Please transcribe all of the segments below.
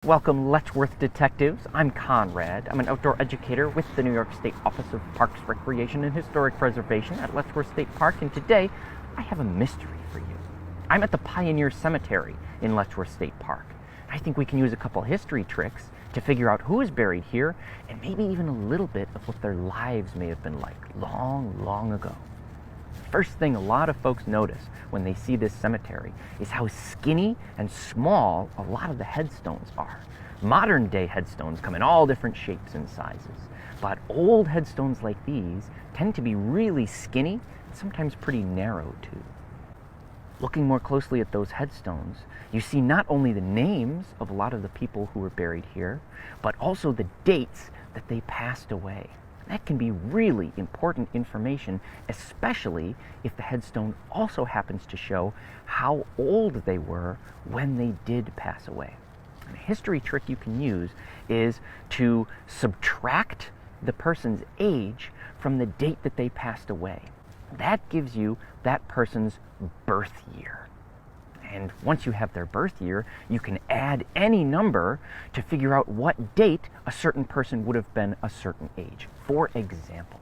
Welcome, Letchworth Detectives. I'm Conrad. I'm an outdoor educator with the New York State Office of Parks, Recreation, and Historic Preservation at Letchworth State Park, and today I have a mystery for you. I'm at the Pioneer Cemetery in Letchworth State Park. I think we can use a couple history tricks to figure out who is buried here and maybe even a little bit of what their lives may have been like long, long ago. First thing a lot of folks notice when they see this cemetery is how skinny and small a lot of the headstones are. Modern day headstones come in all different shapes and sizes, but old headstones like these tend to be really skinny and sometimes pretty narrow too. Looking more closely at those headstones, you see not only the names of a lot of the people who were buried here, but also the dates that they passed away. That can be really important information, especially if the headstone also happens to show how old they were when they did pass away. And a history trick you can use is to subtract the person's age from the date that they passed away. That gives you that person's birth year. And once you have their birth year, you can add any number to figure out what date a certain person would have been a certain age. For example,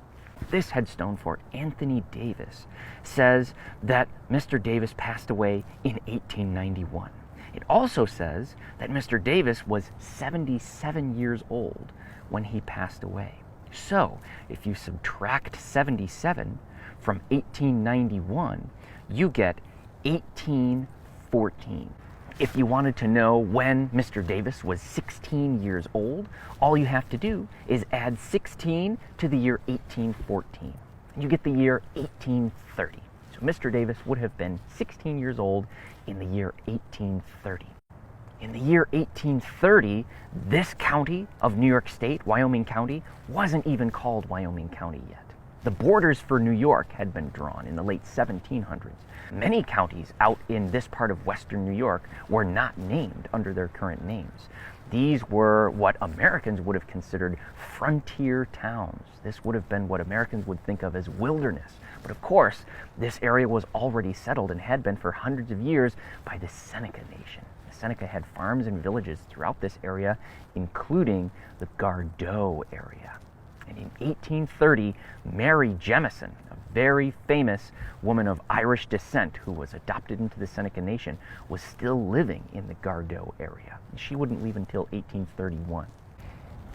this headstone for Anthony Davis says that Mr. Davis passed away in 1891. It also says that Mr. Davis was 77 years old when he passed away. So, if you subtract 77 from 1891, you get 1814. If you wanted to know when Mr. Davis was 16 years old, all you have to do is add 16 to the year 1814. And you get the year 1830. So Mr. Davis would have been 16 years old in the year 1830. In the year 1830, this county of New York State, Wyoming County, wasn't even called Wyoming County yet. The borders for New York had been drawn in the late 1700s. Many counties out in this part of western New York were not named under their current names. These were what Americans would have considered frontier towns. This would have been what Americans would think of as wilderness. But of course, this area was already settled and had been for hundreds of years by the Seneca Nation. The Seneca had farms and villages throughout this area, including the Gardow area. And in 1830, Mary Jemison, a very famous woman of Irish descent who was adopted into the Seneca Nation, was still living in the Gardow area. And she wouldn't leave until 1831.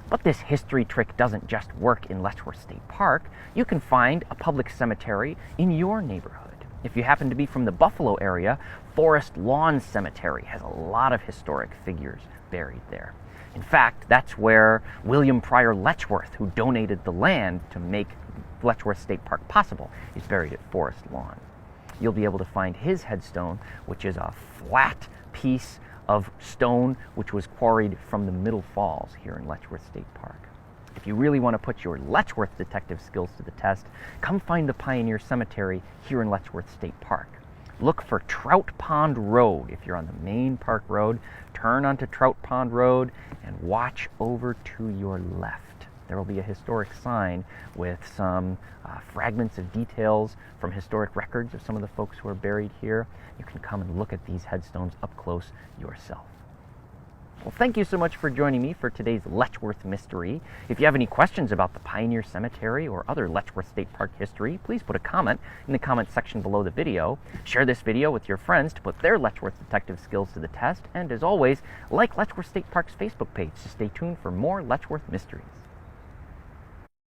But this history trick doesn't just work in Letchworth State Park. You can find a public cemetery in your neighborhood. If you happen to be from the Buffalo area, Forest Lawn Cemetery has a lot of historic figures buried there. In fact, that's where William Pryor Letchworth, who donated the land to make Letchworth State Park possible, is buried at Forest Lawn. You'll be able to find his headstone, which is a flat piece of stone which was quarried from the Middle Falls here in Letchworth State Park. If you really want to put your Letchworth detective skills to the test, come find the Pioneer Cemetery here in Letchworth State Park. Look for Trout Pond Road. If you're on the main park road, turn onto Trout Pond Road and watch over to your left. There will be a historic sign with some fragments of details from historic records of some of the folks who are buried here. You can come and look at these headstones up close yourself. Well, thank you so much for joining me for today's Letchworth Mystery. If you have any questions about the Pioneer Cemetery or other Letchworth State Park history, please put a comment in the comment section below the video. Share this video with your friends to put their Letchworth detective skills to the test. And as always, like Letchworth State Park's Facebook page to stay tuned for more Letchworth Mysteries.